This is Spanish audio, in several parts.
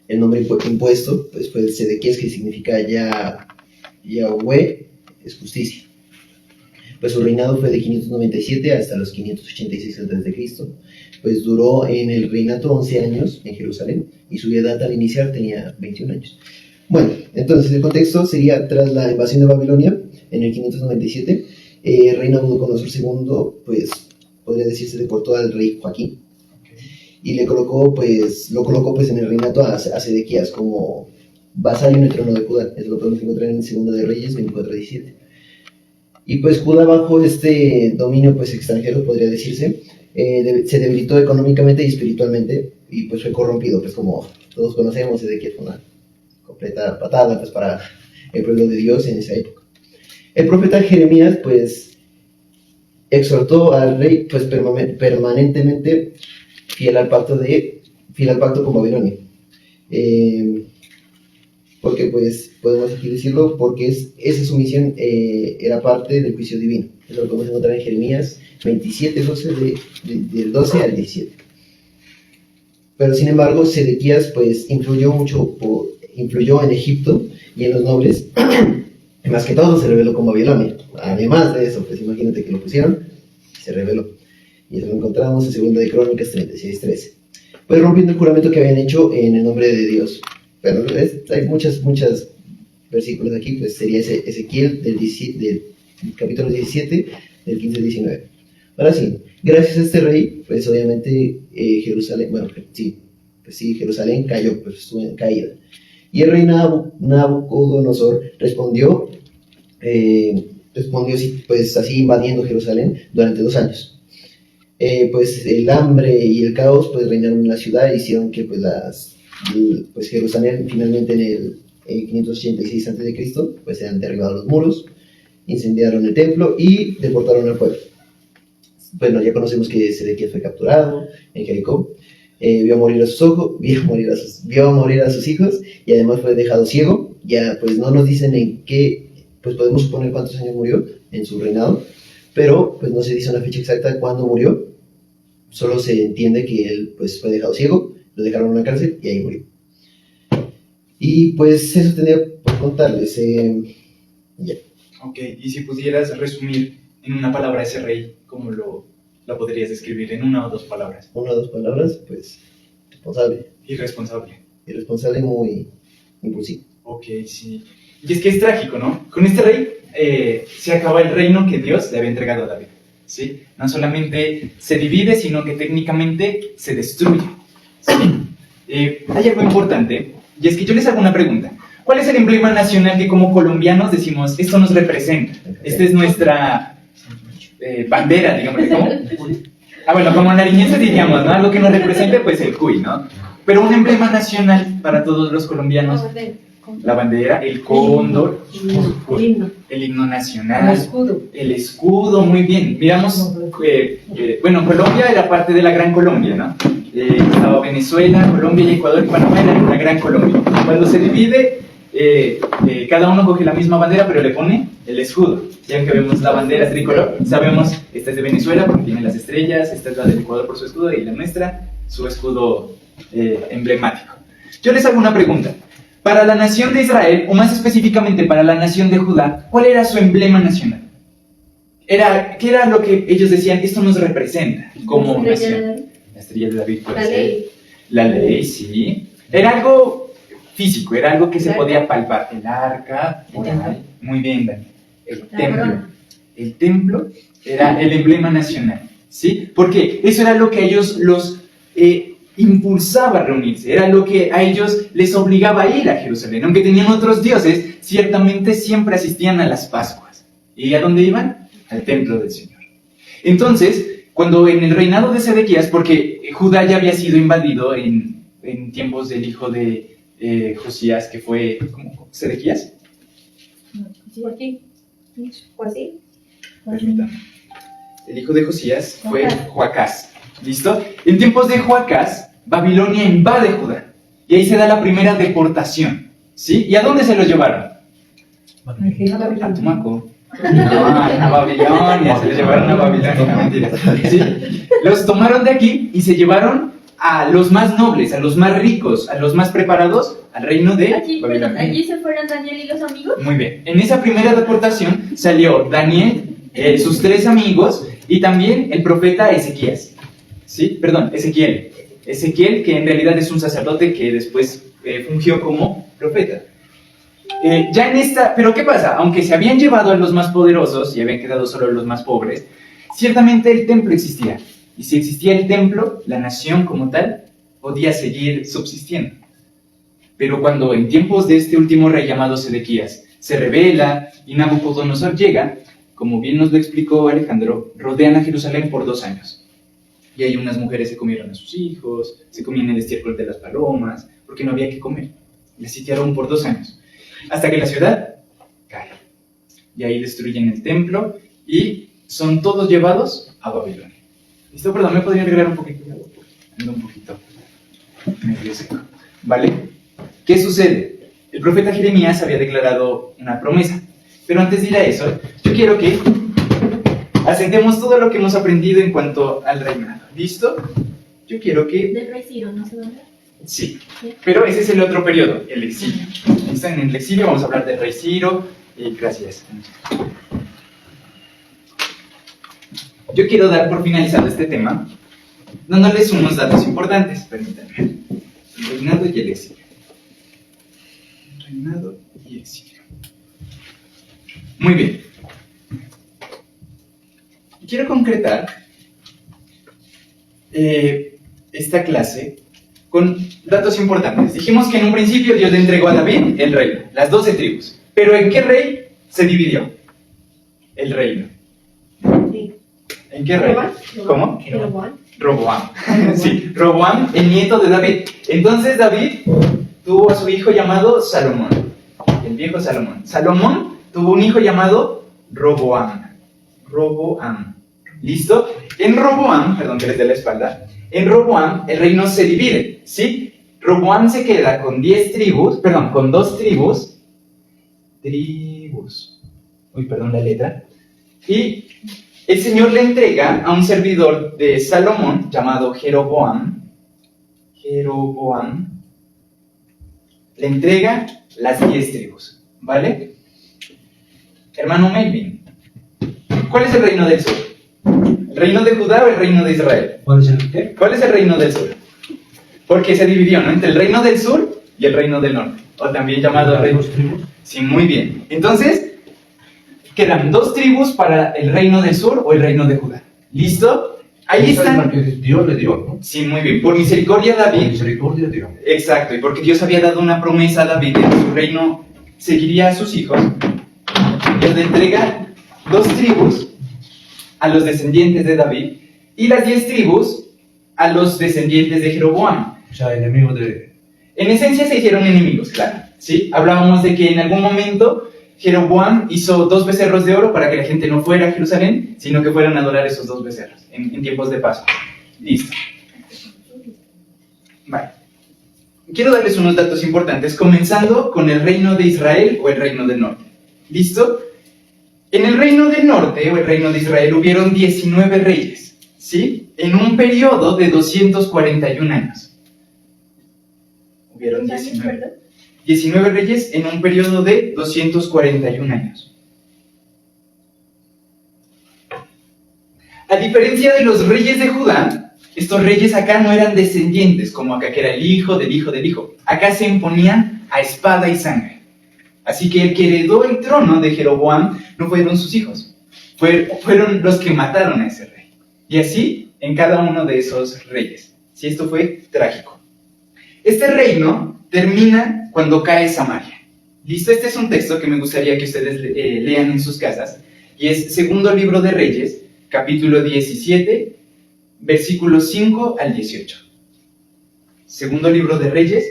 el nombre impuesto pues fue el Sedequías, que significa Yahweh es justicia. Pues su reinado fue de 597 hasta los 586 a.C. Pues duró en el reinato 11 años en Jerusalén y su edad al iniciar tenía 21 años. Bueno, entonces el contexto sería: tras la invasión de Babilonia en el 597, reina Nabucodonosor II, pues podría decirse, deportó al rey Joaquín y lo colocó en el reinato a Sedequías como vasallo en el trono de Judá. Eso lo podemos encontrar en 2 de Reyes 24:17. Y pues Judá, bajo este dominio pues extranjero, podría decirse, se debilitó económicamente y espiritualmente, y pues fue corrompido, pues como todos conocemos. Sedequías fue una completa patada pues para el pueblo de Dios en esa época. El profeta Jeremías pues exhortó al rey pues permanentemente fiel al pacto con Babilonia, porque pues podemos aquí decirlo, porque esa sumisión era parte del juicio divino. Eso lo podemos encontrar en Jeremías 27:12, del 12 al 17. Pero sin embargo, Sedequías pues influyó en Egipto y en los nobles, y más que todo se rebeló con Babilonia. Además de eso, pues imagínate que lo pusieron, se rebeló. Y eso lo encontramos en 2 de Crónicas 36:13. Pues rompiendo el juramento que habían hecho en el nombre de Dios. Pero hay muchos versículos aquí, pues sería Ezequiel del capítulo 17, del 15 al 19. Ahora sí, gracias a este rey, pues obviamente Jerusalén cayó, pues estuvo en caída. Y el rey Nabucodonosor respondió pues así invadiendo Jerusalén durante 2 años. Pues el hambre y el caos pues reinaron en la ciudad, e hicieron que pues Jerusalén finalmente en el 586 a.C. pues se han derribado los muros, incendiaron el templo y deportaron al pueblo. Bueno, ya conocemos que Sedequías fue capturado en Jericó, vio morir a sus hijos, y además fue dejado ciego. Ya pues no nos dicen en qué, pues podemos suponer cuántos años murió en su reinado, pero pues no se dice una fecha exacta de cuándo murió. Solo se entiende que él pues fue dejado ciego, lo dejaron en una cárcel y ahí murió. Y pues eso tenía por contarles. Ya. Ok, y si pudieras resumir en una palabra ese rey, ¿cómo lo podrías describir? En 1 o 2 palabras. 1 o 2 palabras, pues Irresponsable. Irresponsable, muy impulsivo. Ok, sí. Y es que es trágico, ¿no? Con este rey se acaba el reino que Dios le había entregado a David, ¿sí? No solamente se divide, sino que técnicamente se destruye, ¿sí? Hay algo importante, y es que yo les hago una pregunta. ¿Cuál es el emblema nacional que como colombianos decimos, esto nos representa? Esta es nuestra bandera, digamos. ¿Cómo? Bueno, como nariñenses diríamos, ¿no? Algo que nos represente, pues el cuy, ¿no? Pero un emblema nacional para todos los colombianos. La bandera, el cóndor, el himno nacional, el escudo, muy bien. Miramos, bueno, Colombia era parte de la Gran Colombia, ¿no? Estaba Venezuela, Colombia y Ecuador y Panamá eran la Gran Colombia. Cuando se divide, cada uno coge la misma bandera, pero le pone el escudo. Ya que vemos la bandera tricolor, sabemos, esta es de Venezuela porque tiene las estrellas, esta es la del Ecuador por su escudo y la nuestra, su escudo emblemático. Yo les hago una pregunta. Para la nación de Israel, o más específicamente para la nación de Judá, ¿cuál era su emblema nacional? ¿Qué era lo que ellos decían? Esto nos representa como nación. La estrella de David puede ser. La ley, sí. Era algo físico, era algo que se podía palpar. El arca, muy bien, Dani. El templo. El templo era el emblema nacional, ¿sí? Porque eso era lo que a ellos los impulsaba a reunirse, era lo que a ellos les obligaba a ir a Jerusalén. Aunque tenían otros dioses, ciertamente siempre asistían a las Pascuas. ¿Y a dónde iban? Al templo del Señor. Entonces, cuando en el reinado de Sedequías, porque Judá ya había sido invadido en tiempos del hijo de Josías, que fue, ¿cómo? ¿Sedequías? Así. Permítame. El hijo de Josías fue Joacás. ¿Listo? En tiempos de Joacás, Babilonia invade Judá. Y ahí se da la primera deportación. ¿Sí? ¿Y a dónde se los llevaron? A Tumaco. No, a Babilonia. Se los llevaron a Babilonia. No, mentira. ¿Sí? Los tomaron de aquí y se llevaron a los más nobles, a los más ricos, a los más preparados, al reino de Babilonia. ¿Allí se fueron Daniel y los amigos? Muy bien. En esa primera deportación salió Daniel, sus 3 amigos y también el profeta Ezequías. ¿Sí? Perdón, Ezequiel. Ezequiel, que en realidad es un sacerdote que después fungió como profeta. Ya en esta, pero ¿qué pasa? Aunque se habían llevado a los más poderosos y habían quedado solo los más pobres, ciertamente el templo existía. Y si existía el templo, la nación como tal podía seguir subsistiendo. Pero cuando en tiempos de este último rey llamado Sedequías se rebela y Nabucodonosor llega, como bien nos lo explicó Alejandro, rodean a Jerusalén por 2 años. Y ahí unas mujeres se comieron a sus hijos, se comían el estiércol de las palomas, porque no había que comer. Les sitiaron por 2 años, hasta que la ciudad cae. Y ahí destruyen el templo y son todos llevados a Babilonia. ¿Listo? Perdón, ¿me podría agregar un poquito de agua? Ando un poquito medio seco. ¿Vale? ¿Qué sucede? El profeta Jeremías había declarado una promesa. Pero antes de ir a eso, yo quiero que asentemos todo lo que hemos aprendido en cuanto al reinado. ¿Listo? Yo quiero que... Del rey Ciro, ¿no se dónde? Sí, pero ese es el otro periodo, el exilio. ¿Listo? En el exilio vamos a hablar del rey Ciro y gracias. Yo quiero dar por finalizado este tema dándoles unos datos importantes. Permítanme. El reinado y el exilio. Reinado y exilio. Muy bien. Quiero concretar esta clase con datos importantes. Dijimos que en un principio Dios le entregó a David el reino, las 12 tribus. Pero ¿en qué rey se dividió el reino? Sí. ¿En qué rey? ¿Cómo? Jeroboam. Roboam. Sí, Roboam, el nieto de David. Entonces David tuvo a su hijo llamado Salomón, el viejo Salomón. Salomón tuvo un hijo llamado Roboam. Roboam. ¿Listo? En Roboam, perdón que les dé la espalda, en Roboam el reino se divide, ¿sí? Roboam se queda con 10 tribus, perdón, con 2 tribus. Uy, perdón la letra. Y el Señor le entrega a un servidor de Salomón llamado Jeroboam. Jeroboam le entrega las 10 tribus, ¿vale? Hermano Melvin, ¿cuál es el reino del sur? ¿El reino de Judá o el reino de Israel? ¿Cuál es el qué? ¿Cuál es el reino del sur? Porque se dividió, ¿no? Entre el reino del sur y el reino del norte, o también llamado ¿Las reino. 2 tribus? Sí, muy bien. Entonces, quedan 2 tribus para el reino del sur o el reino de Judá. ¿Listo? Ahí Esa es la están. que Dios le dio, ¿no? Sí, muy bien. Por misericordia Por David. misericordia, Dios. Exacto, y porque Dios había dado una promesa a David de que su reino seguiría a sus hijos, Dios le entrega 2 tribus a los descendientes de David y las 10 tribus a los descendientes de Jeroboam. O sea, enemigo de... En esencia se hicieron enemigos, claro, ¿sí? Hablábamos de que en algún momento Jeroboam hizo 2 becerros de oro para que la gente no fuera a Jerusalén, sino que fueran a adorar esos 2 becerros en tiempos de Pascua. Listo. Vale. Quiero darles unos datos importantes, comenzando con el reino de Israel o el reino del norte. ¿Listo? En el reino del norte o el reino de Israel hubieron 19 reyes, ¿sí? En un periodo de 241 años. Hubieron 19 reyes en un periodo de 241 años. A diferencia de los reyes de Judá, estos reyes acá no eran descendientes, como acá que era el hijo del hijo del hijo. Acá se imponían a espada y sangre. Así que el que heredó el trono de Jeroboam no fueron sus hijos, fueron los que mataron a ese rey. Y así en cada uno de esos reyes. Sí, esto fue trágico. Este reino termina cuando cae Samaria. ¿Listo? Este es un texto que me gustaría que ustedes lean en sus casas. Y es Segundo Libro de Reyes, capítulo 17, versículos 5 al 18. Segundo Libro de Reyes,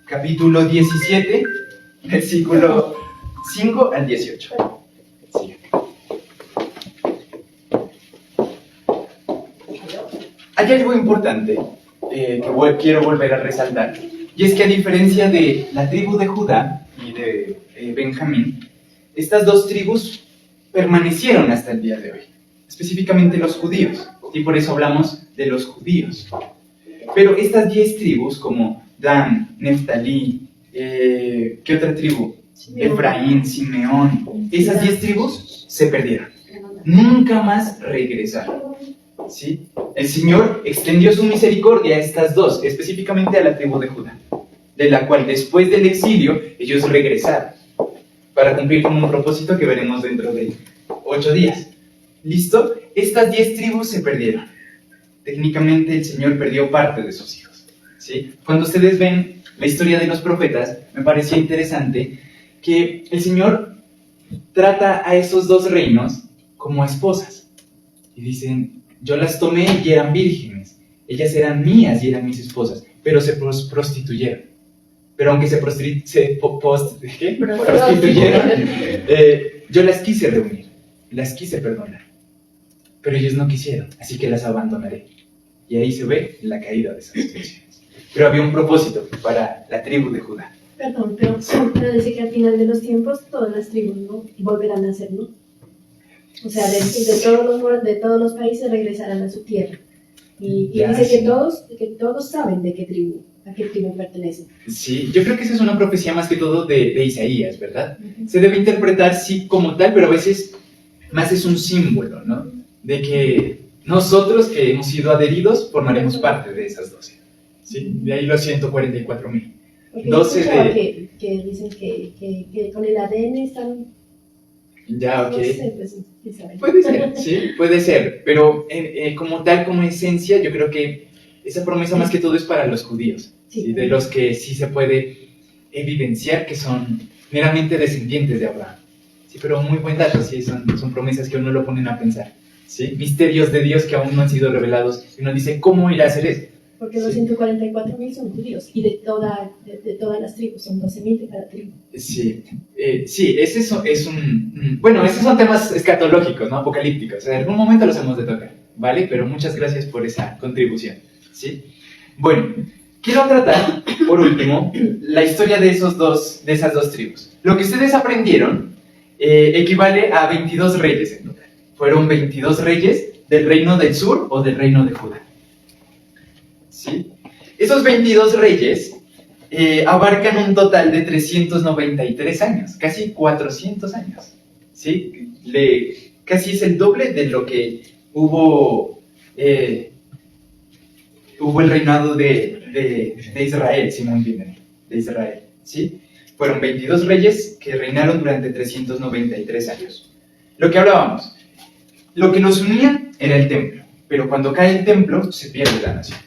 capítulo 17, versículo 5 al 18. Sí. Hay algo importante que quiero volver a resaltar, y es que a diferencia de la tribu de Judá y de Benjamín, estas 2 tribus permanecieron hasta el día de hoy, específicamente los judíos, y por eso hablamos de los judíos. Pero estas 10 tribus, como Dan, Neftalí, ¿qué otra tribu? Efraín, Simeón, esas 10 tribus se perdieron. Nunca más regresaron. ¿Sí? El Señor extendió su misericordia a estas dos, específicamente a la tribu de Judá, de la cual después del exilio ellos regresaron para cumplir con un propósito que veremos dentro de 8 días. ¿Listo? Estas 10 tribus se perdieron. Técnicamente el Señor perdió parte de sus hijos. ¿Sí? Cuando ustedes ven la historia de los profetas, me parecía interesante que el Señor trata a esos dos reinos como esposas. Y dicen, yo las tomé y eran vírgenes. Ellas eran mías y eran mis esposas, pero se prostituyeron. Pero aunque se prostituyeron, yo las quise reunir, las quise perdonar. Pero ellos no quisieron, así que las abandonaré. Y ahí se ve la caída de esas naciones. Pero había un propósito para la tribu de Judá. Perdón, pero dice que al final de los tiempos todas las tribus, ¿no?, volverán a ser, ¿no? O sea, de todos los países regresarán a su tierra. Y Ya, dice sí. que todos saben de a qué tribu pertenecen. Sí, yo creo que esa es una profecía más que todo de Isaías, ¿verdad? Se debe interpretar, sí, como tal, pero a veces más es un símbolo, ¿no? De que nosotros que hemos sido adheridos formaremos parte de esas 12. ¿Sí? De ahí los 144,000. Porque 12 yo escuchaba de... que dicen que con el ADN están... Ya, ok. No sé, pues, sí saben. Puede ser, sí, puede ser, pero como tal, como esencia, yo creo que esa promesa más que todo es para los judíos, Sí. ¿sí? De los que sí se puede evidenciar que son meramente descendientes de Abraham. Sí, pero muy buen dato, sí, son promesas que a uno lo ponen a pensar, ¿sí? Misterios de Dios que aún no han sido revelados, y uno dice, ¿cómo irá a hacer eso? Porque los Sí. 144,000 son judíos y de todas las tribus, son 12,000 de cada tribu. Sí, ese es un... Bueno, esos son temas escatológicos, ¿no? Apocalípticos. En algún momento los hemos de tocar, ¿vale? Pero muchas gracias por esa contribución, ¿sí? Bueno, quiero tratar, por último, la historia de esas dos tribus. Lo que ustedes aprendieron equivale a 22 reyes en total. Fueron 22 reyes del reino del sur o del reino de Judá. ¿Sí? Esos 22 reyes abarcan un total de 393 años, casi 400 años. ¿Sí? Casi es el doble de lo que hubo el reinado de Israel, si me entienden, de Israel. ¿Sí? Fueron 22 reyes que reinaron durante 393 años. Lo que hablábamos, lo que los unía era el templo, pero cuando cae el templo se pierde la nación.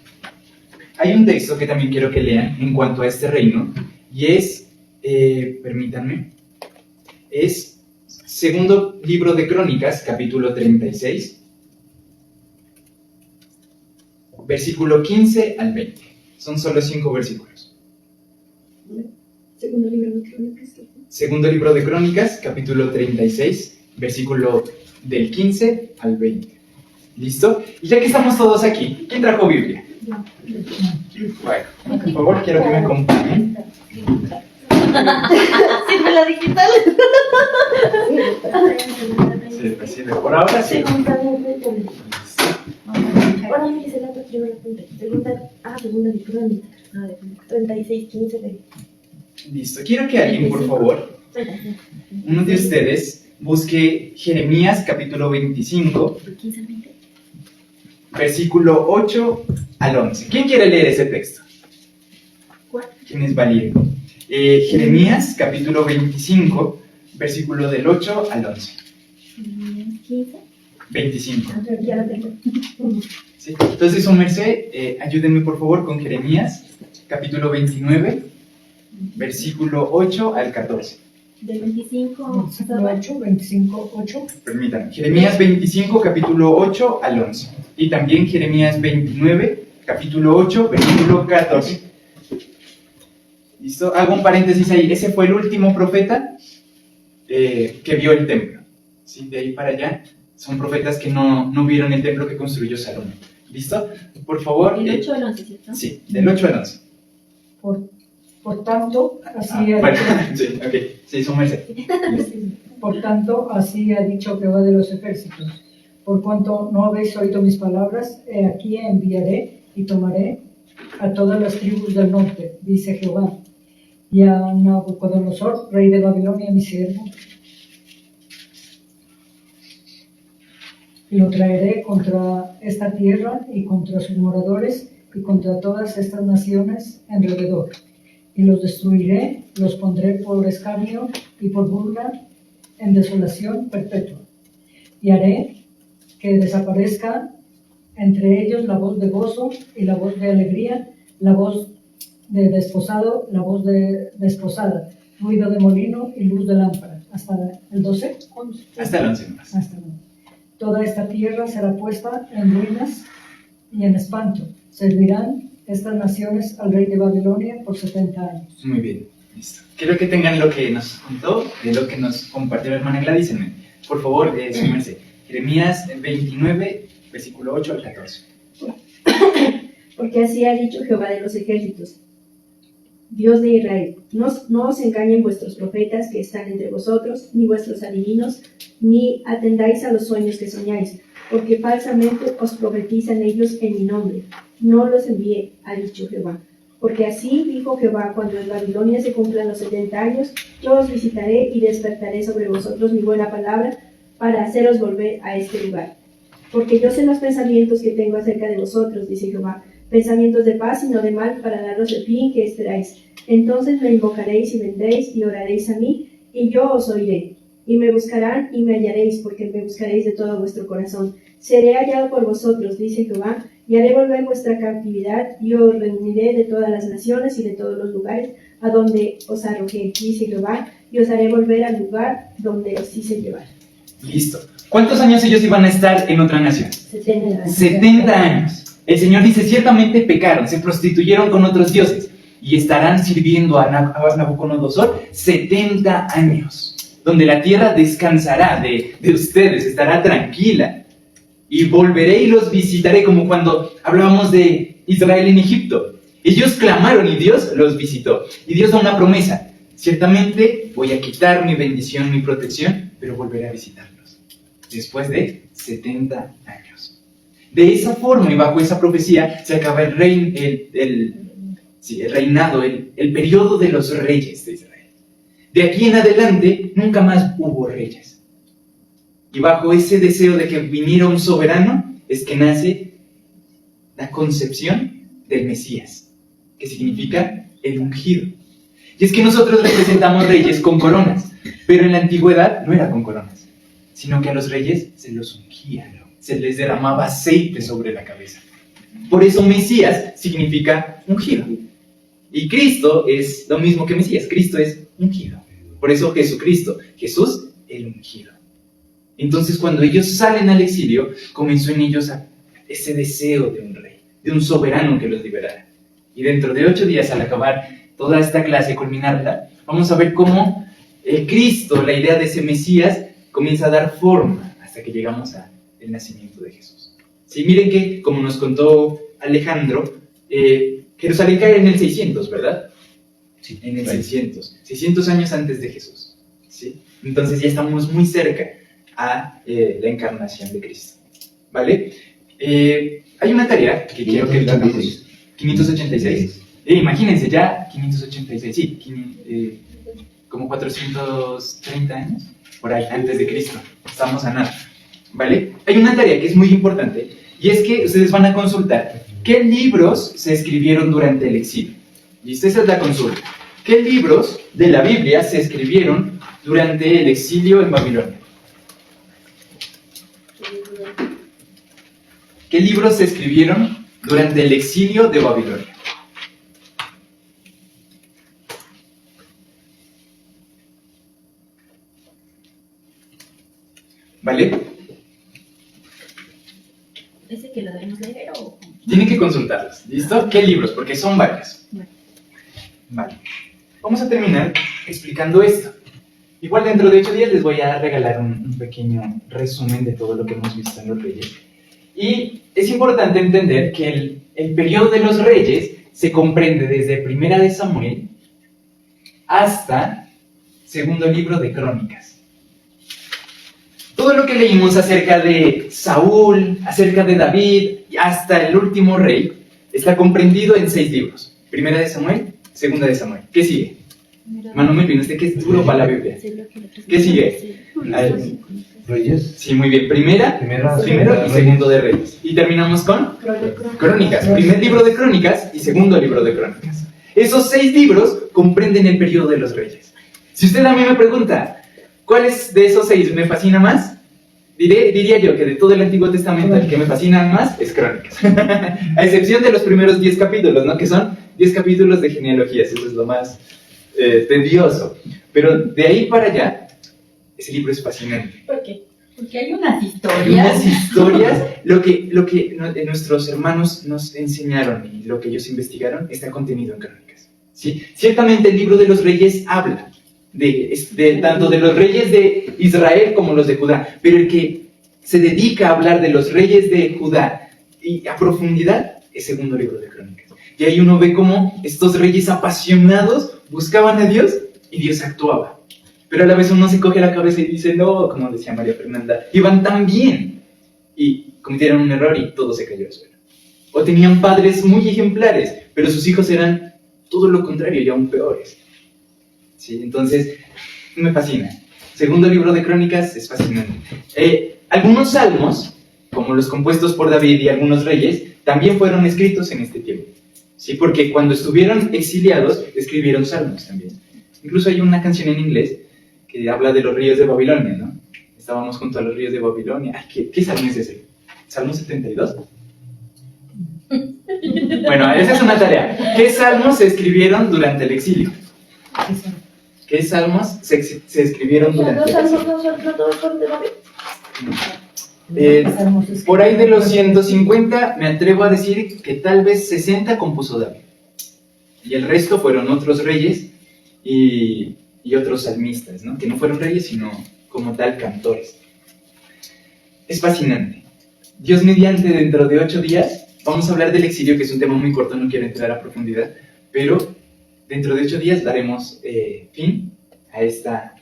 Hay un texto que también quiero que lean en cuanto a este reino, y es, permítanme, es segundo libro de Crónicas, capítulo 36, versículo 15 al 20. Son solo 5 versículos. Segundo libro de Crónicas. Segundo libro de Crónicas, capítulo 36, versículo del 15 al 20. ¿Listo? Y ya que estamos todos aquí, ¿quién trajo Biblia? Bueno, por favor, quiero que me acompañen. Sirve la digital. Sirve. Por ahora sí. Ahora me dice la primera punta. Segunda de Crónicas. 36:15 de... Listo. Quiero que alguien, por favor, uno de ustedes, busque Jeremías capítulo 25, versículo 8 al 11. ¿Quién quiere leer ese texto? ¿Quién es valiente? Jeremías capítulo 25, versículo del 8 al 11. 25. Ya la tengo. ¿Sí? Entonces, su merced, ayúdenme por favor con Jeremías capítulo 29, versículo 8 al 14. Del 25. 25:8. Permítanme. Jeremías 25, capítulo 8 al 11. Y también Jeremías 29, capítulo 8, versículo 14. ¿Listo? Hago un paréntesis ahí. Ese fue el último profeta que vio el templo. ¿Sí? De ahí para allá son profetas que no vieron el templo que construyó Salomón. ¿Listo? Por favor. Del 8 al 11, ¿cierto? Sí, del 8 al 11. Por tanto, así Bueno, sí, ok. Sí, su merced. por tanto, así ha dicho Jehová de los ejércitos. Por cuanto no habéis oído mis palabras, he aquí enviaré y tomaré a todas las tribus del norte, dice Jehová, y a Nabucodonosor, rey de Babilonia, mi siervo, y lo traeré contra esta tierra y contra sus moradores y contra todas estas naciones alrededor. Y los destruiré, los pondré por escarnio y por burla en desolación perpetua. Y haré que desaparezca entre ellos la voz de gozo y la voz de alegría, la voz de desposado, la voz de desposada, ruido de molino y luz de lámpara. Hasta el 12. Hasta el 11 más. Hasta el 11. Toda esta tierra será puesta en ruinas y en espanto. Servirán estas naciones al rey de Babilonia por 70 años. Muy bien, listo. Quiero que tengan lo que nos contó, de lo que nos compartió la hermana Gladys. Por favor, súmense. Jeremías 29, versículo 8 al 14. Porque así ha dicho Jehová de los ejércitos, Dios de Israel: no os engañen vuestros profetas que están entre vosotros, ni vuestros adivinos, ni atendáis a los sueños que soñáis, porque falsamente os profetizan ellos en mi nombre. No los envié, ha dicho Jehová. Porque así dijo Jehová: cuando en Babilonia se cumplan los 70 años, yo os visitaré y despertaré sobre vosotros mi buena palabra para haceros volver a este lugar. Porque yo sé los pensamientos que tengo acerca de vosotros, dice Jehová, pensamientos de paz y no de mal, para daros el fin que esperáis. Entonces me invocaréis y vendréis y oraréis a mí, y yo os oiré. Y me buscarán y me hallaréis, porque me buscaréis de todo vuestro corazón. Seré hallado por vosotros, dice Jehová, y haré volver vuestra captividad, y os reuniré de todas las naciones y de todos los lugares a donde os arrojé, dice Jehová, y os haré volver al lugar donde os hice llevar. Listo. ¿Cuántos años ellos iban a estar en otra nación? 70 años. 70 años. El Señor dice: ciertamente pecaron, se prostituyeron con otros dioses y estarán sirviendo a Nabucodonosor 70 años, donde la tierra descansará de ustedes, estará tranquila. Y volveré y los visitaré, como cuando hablábamos de Israel en Egipto. Ellos clamaron y Dios los visitó. Y Dios da una promesa: ciertamente voy a quitar mi bendición, mi protección, pero volveré a visitarlos después de 70 años. De esa forma y bajo esa profecía se acaba el reinado, el periodo de los reyes de Israel. De aquí en adelante nunca más hubo reyes. Y bajo ese deseo de que viniera un soberano es que nace la concepción del Mesías, que significa el ungido. Y es que nosotros representamos reyes con coronas, pero en la antigüedad no era con coronas, sino que a los reyes se los ungía, se les derramaba aceite sobre la cabeza. Por eso Mesías significa ungido. Y Cristo es lo mismo que Mesías, Cristo es ungido. Por eso Jesucristo, Jesús, el ungido. Entonces cuando ellos salen al exilio, comenzó en ellos ese deseo de un rey, de un soberano que los liberara. Y dentro de 8 días, al acabar toda esta clase, culminarla, vamos a ver cómo el Cristo, la idea de ese Mesías, comienza a dar forma hasta que llegamos al nacimiento de Jesús. Sí, miren que, como nos contó Alejandro, Jerusalén cae en el 600, ¿verdad? Sí, en el 600 años antes de Jesús. ¿Sí? Entonces ya estamos muy cerca a la encarnación de Cristo. ¿Vale? Hay una tarea que quiero que la hagamos. 586. Imagínense, ya 586, sí, como 430 años, por ahí, antes de Cristo. Estamos a nada. ¿Vale? Hay una tarea que es muy importante, y es que ustedes van a consultar qué libros se escribieron durante el exilio. ¿Listo? Esa es la consulta. ¿Qué libros de la Biblia se escribieron durante el exilio en Babilonia? ¿Qué libros se escribieron durante el exilio de Babilonia? ¿Vale? ¿Ese que lo debemos leer o...? Tienen que consultarlos, ¿listo? ¿Qué libros? Porque son varios. Vale. Vamos a terminar explicando esto. Igual dentro de 8 días les voy a regalar un pequeño resumen de todo lo que hemos visto en los reyes. Y es importante entender que el periodo de los reyes se comprende desde Primera de Samuel hasta Segundo libro de Crónicas. Todo lo que leímos acerca de Saúl, acerca de David, hasta el último rey, está comprendido en 6 libros. Primera de Samuel, segunda de Samuel. ¿Qué sigue? Mano Melvin, usted que es duro para la Biblia. ¿Qué sigue? A ver. Reyes. Sí, muy bien. Primero y segundo de Reyes. Y terminamos con Crónicas. Primer libro de Crónicas y segundo libro de Crónicas. Esos 6 libros comprenden el periodo de los reyes. Si usted a mí me pregunta, ¿cuáles de esos 6 me fascina más? Diría yo que de todo el Antiguo Testamento el que me fascina más es Crónicas. A excepción de los primeros 10 capítulos, ¿no? Que son 10 capítulos de genealogías. Eso es lo más tedioso. Pero de ahí para allá, ese libro es fascinante. ¿Por qué? Porque hay unas historias. Hay unas historias, lo que nuestros hermanos nos enseñaron y lo que ellos investigaron está contenido en Crónicas. ¿Sí? Ciertamente el libro de los reyes habla tanto de los reyes de Israel como los de Judá, pero el que se dedica a hablar de los reyes de Judá y a profundidad es segundo libro de Crónicas. Y ahí uno ve cómo estos reyes apasionados buscaban a Dios y Dios actuaba. Pero a la vez uno se coge la cabeza y dice, no, como decía María Fernanda, iban tan bien. Y cometieron un error y todo se cayó al suelo. O tenían padres muy ejemplares, pero sus hijos eran todo lo contrario y aún peores. ¿Sí? Entonces, me fascina. Segundo libro de Crónicas es fascinante. Algunos salmos, como los compuestos por David y algunos reyes, también fueron escritos en este tiempo. ¿Sí? Porque cuando estuvieron exiliados, escribieron salmos también. Incluso hay una canción en inglés que habla de los ríos de Babilonia, ¿no? Estábamos junto a los ríos de Babilonia. Ay, ¿qué salmo es ese? ¿Salmo 72? Bueno, esa es una tarea. ¿Qué salmos se escribieron durante el exilio? ¿Qué salmos se escribieron durante el exilio? Por ahí de los 150, me atrevo a decir que tal vez 60 compuso David. Y el resto fueron otros reyes y otros salmistas, ¿no? Que no fueron reyes, sino como tal cantores. Es fascinante. Dios mediante, dentro de 8 días, vamos a hablar del exilio, que es un tema muy corto, no quiero entrar a profundidad, pero dentro de 8 días daremos fin a esta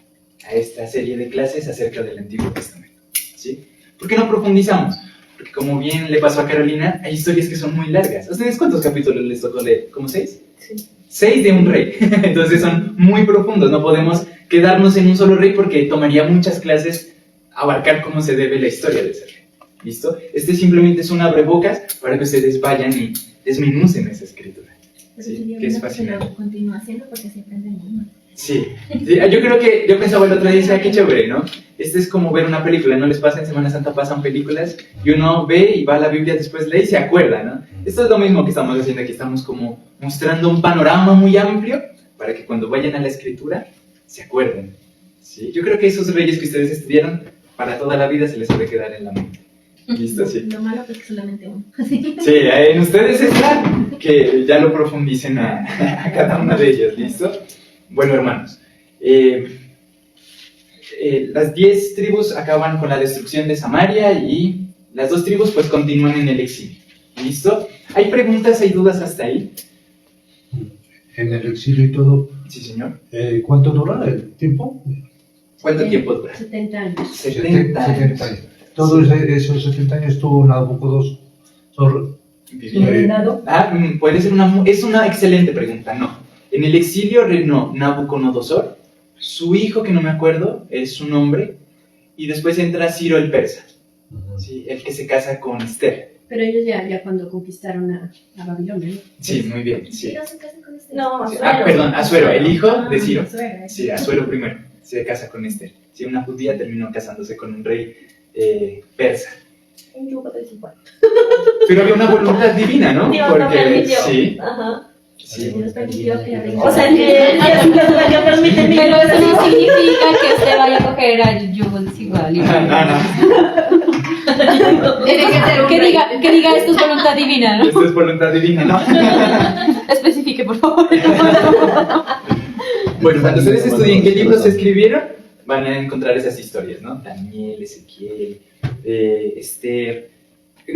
serie de clases acerca del Antiguo Testamento. ¿Sí? ¿Por qué no profundizamos? Porque como bien le pasó a Carolina, hay historias que son muy largas. ¿A ustedes cuántos capítulos les tocó leer? ¿Cómo 6? Sí. 6 de un rey. Entonces son muy profundos. No podemos quedarnos en un solo rey porque tomaría muchas clases abarcar cómo se debe la historia de ese rey. ¿Listo? Este simplemente es un abrebocas para que ustedes vayan y desmenucen esa escritura. ¿Sí? Que es fascinante. Continúa haciendo porque se aprende muy. Sí. Yo pensaba el otro día y decía, qué chévere, ¿no? Este es como ver una película, ¿no les pasa? En Semana Santa pasan películas y uno ve y va a la Biblia, después lee y se acuerda, ¿no? Esto es lo mismo que estamos haciendo aquí, estamos como mostrando un panorama muy amplio para que cuando vayan a la escritura se acuerden. ¿Sí? Yo creo que esos reyes que ustedes estudiaron, para toda la vida se les puede quedar en la mente. ¿Listo? Sí. Lo malo es que solamente uno. Sí, en ustedes está que ya lo profundicen a cada una de ellas, ¿listo? Bueno, hermanos, las 10 tribus acaban con la destrucción de Samaria y las 2 tribus pues continúan en el exilio. ¿Listo? ¿Hay preguntas, hay dudas hasta ahí? En el exilio y todo. Sí, señor. ¿Cuánto dura el tiempo? ¿Cuánto tiempo dura? 70 años. 70 años. Todos esos 70 años estuvo Nabucodonosor. ¿Reinado? Puede ser es una excelente pregunta, no. En el exilio reinó Nabucodonosor, su hijo, que no me acuerdo, es su nombre, y después entra Ciro el persa, ¿sí? El que se casa con Esther. Pero ellos ya cuando conquistaron a Babilonia, ¿no? Sí, muy bien, sí. ¿Ciro se casa con este? No, Sí, perdón, Asuero, el hijo de Ciro. Asuero. Sí, Asuero primero, se casa con Esther. Sí, una judía terminó casándose con un rey persa. Un yugo desigual. Pero había una voluntad divina, ¿no? Dios lo permitió. Sí. Ajá. Sí. Dios permitió que la O sea, que Dios permite. Pero eso no significa que usted vaya a coger al yugo desigual. Tiene que ser que diga esto es voluntad divina, ¿no? Esto es voluntad divina, ¿no? Especifique, por favor. Bueno, cuando ustedes estudien qué libros se escribieron, van a encontrar esas historias, ¿no? Daniel, Ezequiel, Esther.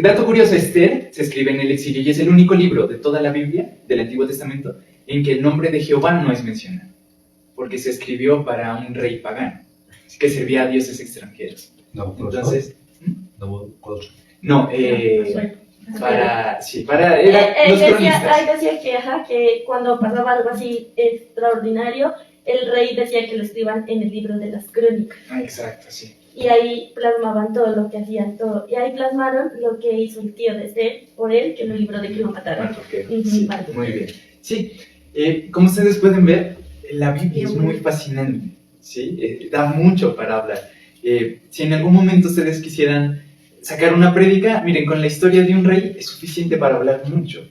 Dato curioso, Esther se escribe en el exilio y es el único libro de toda la Biblia, del Antiguo Testamento, en que el nombre de Jehová no es mencionado, porque se escribió para un rey pagano, que servía a dioses extranjeros. Nabucodonosor. Entonces, Nabucodonosor. no, Los cronistas. Decía que cuando pasaba algo así extraordinario, el rey decía que lo escriban en el libro de las crónicas. Exacto, sí. Y ahí plasmaban todo lo que hacían, todo. Y ahí plasmaron lo que hizo el tío de Esther por él, que en el libro de que lo mataron. Sí, muy bien. Sí, como ustedes pueden ver, la Biblia es muy fascinante, ¿sí? Da mucho para hablar. Si en algún momento ustedes quisieran sacar una prédica, miren, con la historia de un rey es suficiente para hablar mucho.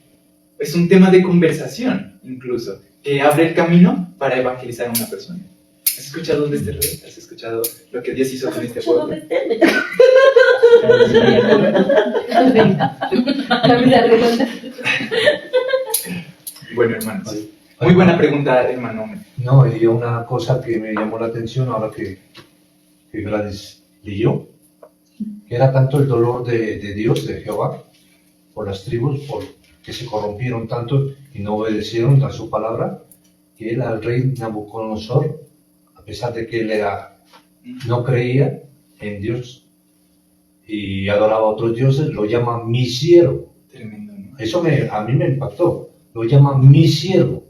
Es un tema de conversación, incluso, que abre el camino para evangelizar a una persona. ¿Has escuchado de este rey? ¿Has escuchado lo que Dios hizo con este pueblo? Bueno, hermanos, muy buena pregunta, hermano. No, y una cosa que me llamó la atención ahora que Gladys leyó, que era tanto el dolor de Dios, de Jehová, por las tribus, que se corrompieron tanto y no obedecieron a su palabra, que él al rey Nabucodonosor, a pesar de que él no creía en Dios y adoraba a otros dioses, lo llama mi siervo. Tremendo, ¿no? Eso a mí me impactó. Lo llama mi siervo.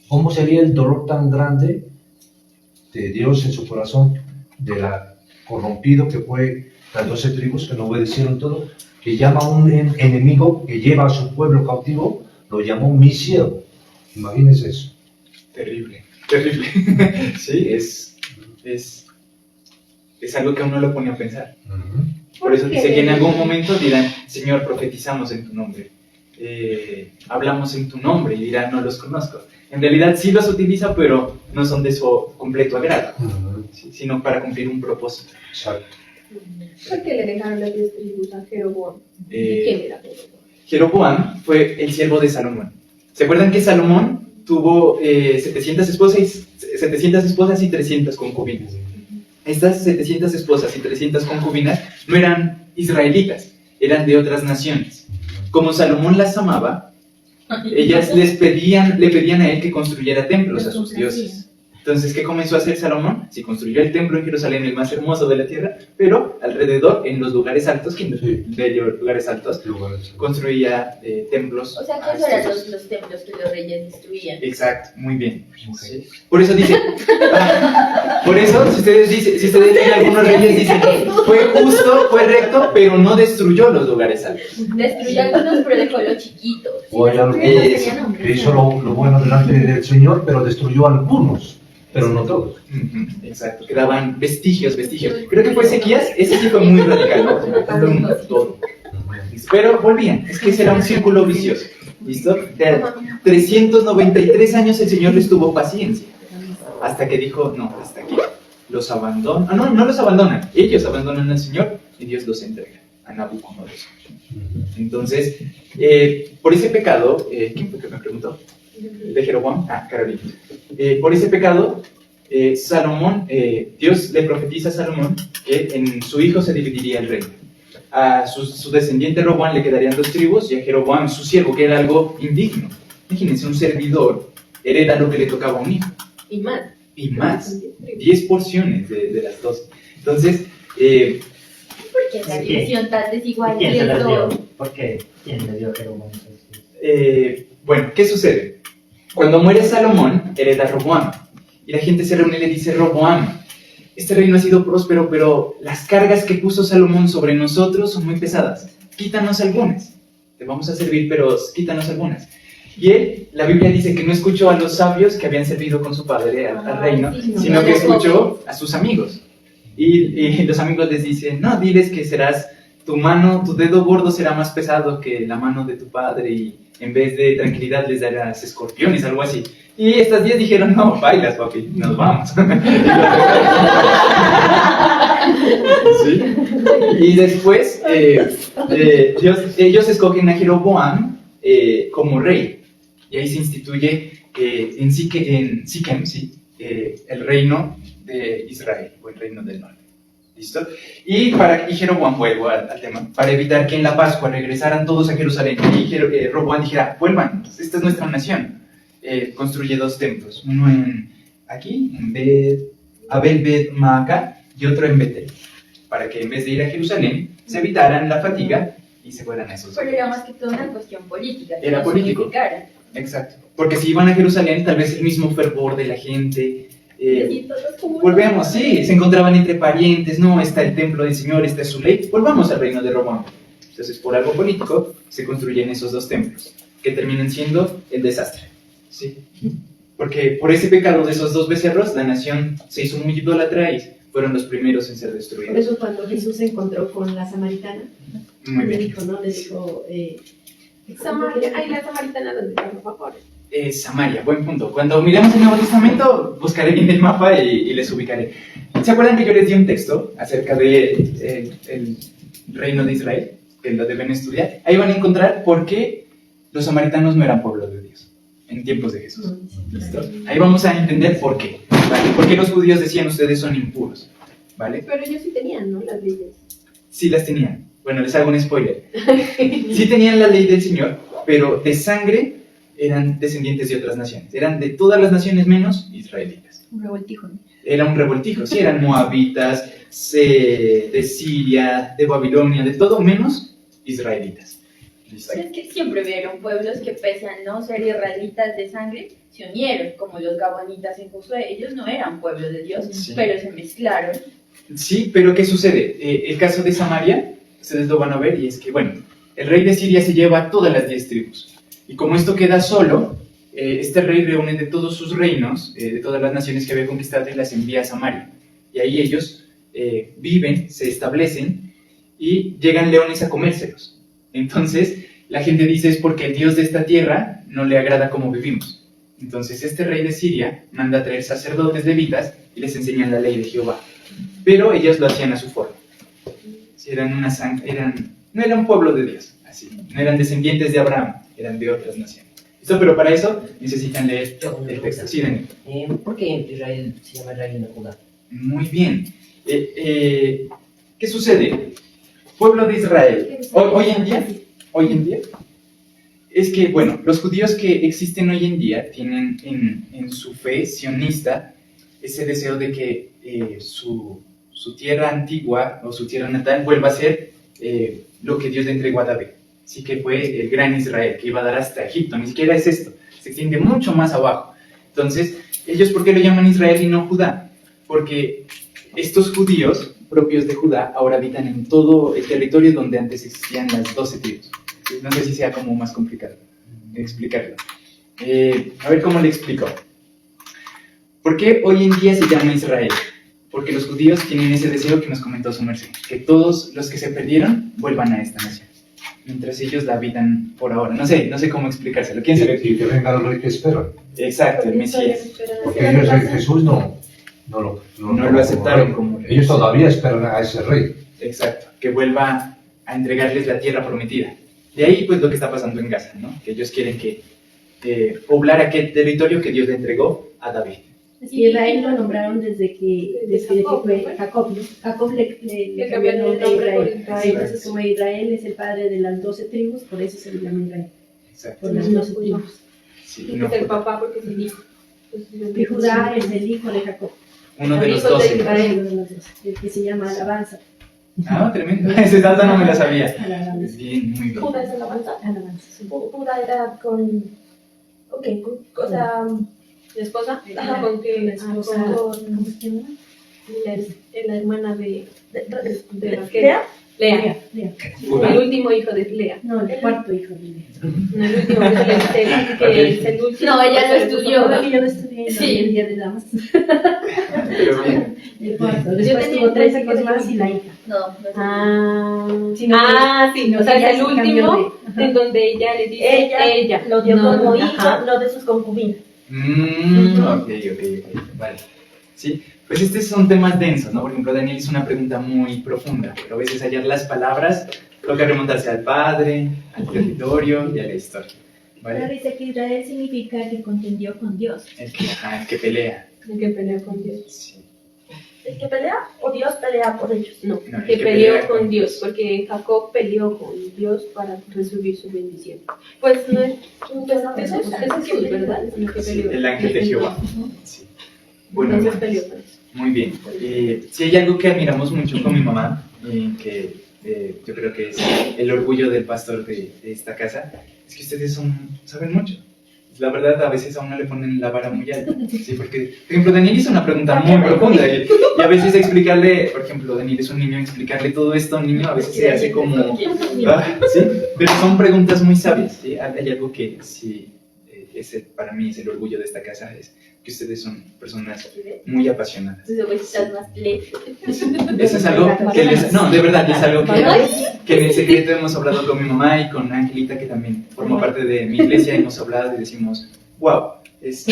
¿Cómo sería el dolor tan grande de Dios en su corazón, de la corrompido que fue las 12 tribus que no obedecieron todo, que llama a un enemigo que lleva a su pueblo cautivo, lo llamó mi siervo? Imagínense eso. Terrible. Sí, es algo que a uno lo pone a pensar. Por eso dice que en algún momento dirán, Señor, profetizamos en tu nombre, hablamos en tu nombre, y dirán, no los conozco. En realidad sí los utiliza, pero no son de su completo agrado, sino para cumplir un propósito. Exacto. ¿Por qué le dejaron las 10 tribus a Jeroboam? ¿Quién era Jeroboam? Jeroboam fue el siervo de Salomón. ¿Se acuerdan que Salomón tuvo 700 esposas y 300 concubinas? Estas 700 esposas y 300 concubinas no eran israelitas, eran de otras naciones. Como Salomón las amaba, ellas le pedían a él que construyera templos a sus dioses. Entonces, ¿qué comenzó a hacer Salomón? Se construyó el templo en Jerusalén, el más hermoso de la tierra, pero alrededor, en los lugares altos, construía templos. O sea, que esos eran los templos que los reyes destruían. Exacto, muy bien. Sí. Por eso dice, si ustedes leen algunos reyes, dicen, fue justo, fue recto, pero no destruyó los lugares altos. Destruyó algunos, pero dejó los chiquitos. O hay algo que hizo lo bueno delante del Señor, pero destruyó algunos, pero no todos. Exacto, quedaban vestigios. Creo que fue Ezequías, ese sí fue muy radical, ¿no? Todo. Pero volvían, es que ese era un círculo vicioso. ¿Listo? De 393 años el Señor les tuvo paciencia, hasta que dijo, no, hasta aquí. Los abandona. No los abandonan, ellos abandonan al Señor y Dios los entrega a Nabucodonosor. Entonces, por ese pecado, ¿quién fue que me preguntó? De Jeroboam, Carolina. Por ese pecado, Salomón, Dios le profetiza a Salomón que en su hijo se dividiría el reino. A su descendiente Roboam le quedarían 2 tribus, y a Jeroboam, su siervo, que era algo indigno. Imagínense, un servidor hereda lo que le tocaba a un hijo. Y más, 10 porciones de las 2. Entonces, ¿por qué esa división tan desigual? ¿Quién se las dio? ¿Por qué? ¿Quién le dio Jeroboam? Bueno, ¿qué sucede? Cuando muere Salomón, hereda Roboam. Y la gente se reúne y le dice, Roboam, este reino ha sido próspero, pero las cargas que puso Salomón sobre nosotros son muy pesadas. Quítanos algunas. Te vamos a servir, pero quítanos algunas. Y él, la Biblia dice que no escuchó a los sabios que habían servido con su padre al reino, sino que escuchó a sus amigos. Y los amigos les dicen, no, diles que serás, tu dedo gordo será más pesado que la mano de tu padre, y en vez de tranquilidad les darás escorpiones, algo así. Y estas 10 dijeron, no, bailas, papi, nos vamos. ¿Sí? Y después, ellos escogen a Jeroboam como rey. Y ahí se instituye en Siquem, ¿sí? El reino de Israel, o el reino del norte. ¿Listo? Y Jeroboam, vuelvo al tema, para evitar que en la Pascua regresaran todos a Jerusalén y Roboam dijera, vuelvan, esta es nuestra nación. Construye 2 templos, uno en Abel Bet Maaca y otro en Betel, para que en vez de ir a Jerusalén se evitaran la fatiga y se fueran a esos Pero lugares. era más que todo una cuestión política. que Era no político. significara. Exacto. Porque si iban a Jerusalén, tal vez el mismo fervor de la gente. Y todos como Volvemos, sí, se encontraban entre parientes, no, está el templo del Señor, esta es su ley, volvamos al reino de Roma. Entonces, por algo político, se construyen esos dos templos, que terminan siendo el desastre. ¿Sí? Porque por ese pecado de esos dos becerros, la nación se hizo muy idólatra y fueron los primeros en ser Por destruidos. eso cuando Jesús se encontró con la samaritana, Muy le bien. dijo, ¿no? Le dijo, Ay, la samaritana, ¿dónde está, por favor? Samaria, buen punto. Cuando miremos el Nuevo Testamento, buscaré bien el mapa y les ubicaré. ¿Se acuerdan que yo les di un texto acerca de el reino de Israel? Que lo deben estudiar. Ahí van a encontrar por qué los samaritanos no eran pueblo de Dios en tiempos de Jesús. ¿Listo? Ahí vamos a entender por qué. ¿Vale? ¿Por qué los judíos decían ustedes son impuros? ¿Vale? pero ellos sí tenían, ¿no? Las leyes. Sí las tenían. Bueno, les hago un spoiler. Sí tenían la ley del Señor, pero de sangre eran descendientes de otras naciones. Eran de todas las naciones menos israelitas. Un revoltijo. Era un revoltijo, sí, eran moabitas, de Siria, de Babilonia, de todo menos israelitas. ¿Listo? Pero es que siempre hubieron pueblos que pese a no ser israelitas de sangre, se unieron, como los gabonitas en Josué. Ellos no eran pueblo de Dios, Sí. pero se mezclaron. Sí, pero ¿qué sucede? El caso de Samaria, ustedes lo van a ver, y es que, bueno, el rey de Siria se lleva a todas las 10 tribus. Y como esto queda solo, este rey reúne de todos sus reinos, de todas las naciones que había conquistado, y las envía a Samaria. Y ahí ellos viven, se establecen, y llegan leones a comérselos. Entonces, la gente dice es porque el Dios de esta tierra no le agrada cómo vivimos. Entonces, este rey de Siria manda a traer sacerdotes levitas y les enseñan la ley de Jehová. Pero ellos lo hacían a su forma. Si no eran pueblo de Dios, así. No eran descendientes de Abraham, eran de otras naciones. ¿Listo? Pero para eso necesitan leer el texto. Sí, Daniel. ¿Por qué Israel se llama Israel y no Judá? Muy bien. ¿Qué sucede? Pueblo de Israel. Hoy en día, es que, bueno, los judíos que existen hoy en día tienen en su fe sionista ese deseo de que su tierra antigua o su tierra natal vuelva a ser lo que Dios le entregó a David. Así que fue el gran Israel que iba a dar hasta Egipto. Ni siquiera es esto, se extiende mucho más abajo. Entonces, ellos, ¿por qué lo llaman Israel y no Judá? Porque estos judíos propios de Judá ahora habitan en todo el territorio donde antes existían las 12 tribus. No sé si sea como más complicado explicarlo. A ver cómo le explico. ¿Por qué hoy en día se llama Israel? Porque los judíos tienen ese deseo que nos comentó su merced, que todos los que se perdieron vuelvan a esta nación, mientras ellos la habitan por ahora. No sé cómo explicárselo. ¿Quién sabe? Y que venga el rey que esperan. Exacto, el Mesías. Porque ellos, Jesús no lo aceptaron como rey. Ellos todavía esperan a ese rey. Exacto, que vuelva a entregarles la tierra prometida. De ahí pues lo que está pasando en Gaza, ¿no? Que ellos quieren que poblar aquel territorio que Dios le entregó a David. Y Israel lo nombraron desde que fue Jacob, ¿no? Jacob le cambió el nombre a Israel. Entonces, como Israel es el padre de las 12 tribus, por eso se le llama Israel, Exacto. por las 12 tribus. Sí, Y no, el papá porque es el hijo. Y Judá es el hijo de Jacob. uno de los Hijo de 12. Israel, el que se llama Alabanza. Ah, tremendo. Ese dato no me la sabía. Alabanza. Bien, muy bien. Judá es alabanza. Alabanza, sí. Judá era con. Ok, o sea. ¿La esposa? Ajá, con que. La esposa, ¿cómo se llama? La hermana de Raquel. ¿Lea? Lea. Lea. Judá. El último hijo de Lea. No, el cuarto hijo de Lea. No, el último que le dice que es el último. No, ella lo estudió. Porque yo lo estudié Sí. el día de damas. Pero bien. El cuarto. Yo Después tenía tuvo 3 pensé que hijos era más y la hija. No, Sino sí, o sea, ella es el se cambió último de- en donde ella le dice Ella lo dio No, como ajá. hijo, no de sus concubinas. Ok. Vale. Sí, pues estos son temas densos, ¿no? Por ejemplo, Daniel hizo una pregunta muy profunda, pero a veces hallar las palabras toca remontarse al padre, al territorio y a la historia. Pero ¿Vale? dice que Israel significa que contendió con Dios. El que pelea. el que peleó con Dios. Sí. ¿El que pelea o Dios pelea por ellos? No, No, el que que peleó pelea con con Dios, porque Jacob peleó con Dios para recibir su bendición. Pues no es. Eso es Jesús, ¿verdad? El que Sí, peleó. el ángel de Jehová. Sí. Bueno, Entonces peleó con eso. muy bien. Si hay algo que admiramos mucho con mi mamá, que yo creo que es el orgullo del pastor de esta casa, es que ustedes saben mucho. La verdad, a veces a uno le ponen la vara muy alta, ¿sí? Porque, por ejemplo, Daniel hizo una pregunta muy profunda y a veces explicarle, por ejemplo, Daniel es un niño, explicarle todo esto a un niño a veces se hace como... ¿sí? Pero son preguntas muy sabias, ¿sí? Hay algo que sí, para mí es el orgullo de esta casa, es que ustedes son personas muy apasionadas. Tus ovejitas más lejos. Eso es algo que no, de verdad, es algo que en el secreto hemos hablado con mi mamá y con Angelita, que también forma parte de mi iglesia, hemos hablado y decimos, wow, es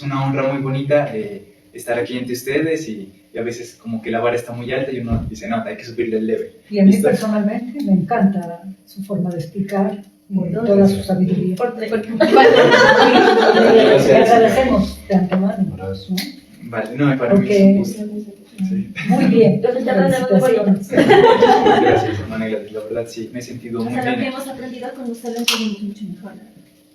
una honra muy bonita estar aquí entre ustedes y a veces como que la vara está muy alta y uno dice, no, hay que subirle el level. Y a mí ¿Listo? personalmente me encanta su forma de explicar, por toda su sabiduría. Le agradecemos de antemano. ¿No? Vale, no, para mí es un gusto. Sí. Muy bien. Los interrogantes de Felicitaciones. Gracias, hermana Gladys, la verdad sí, me he sentido muy O sea, lo que bien. hemos aprendido con usted lo entendemos mucho mejor.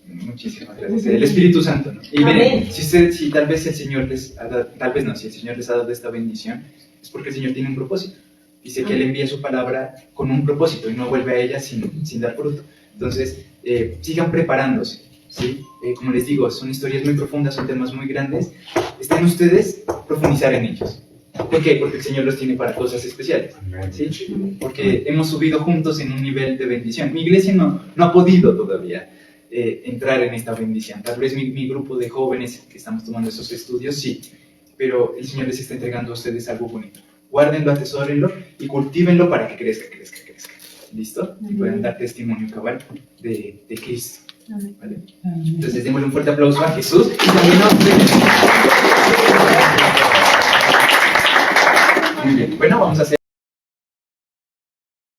Muchísimas gracias. El Espíritu Santo, ¿no? Y miren, si tal vez el Señor les ha dado, si el Señor les ha dado esta bendición, es porque el Señor tiene un propósito. Dice que Él envía su palabra con un propósito y no vuelve a ella sin dar fruto. Entonces, sigan preparándose, ¿sí? Como les digo, son historias muy profundas, son temas muy grandes. Estén ustedes profundizar en ellos. ¿Por qué? Porque el Señor los tiene para cosas especiales, ¿sí? Porque hemos subido juntos en un nivel de bendición. Mi iglesia no ha podido todavía entrar en esta bendición. Tal vez mi grupo de jóvenes que estamos tomando esos estudios, sí. Pero el Señor les está entregando a ustedes algo bonito. Guárdenlo, atesórenlo y cultívenlo para que crezca. ¿Listo? Y puedan dar testimonio cabal de Cristo. ¿Vale? Entonces démosle un fuerte aplauso a Jesús y también a ustedes. Muy bien. Bueno, vamos a hacer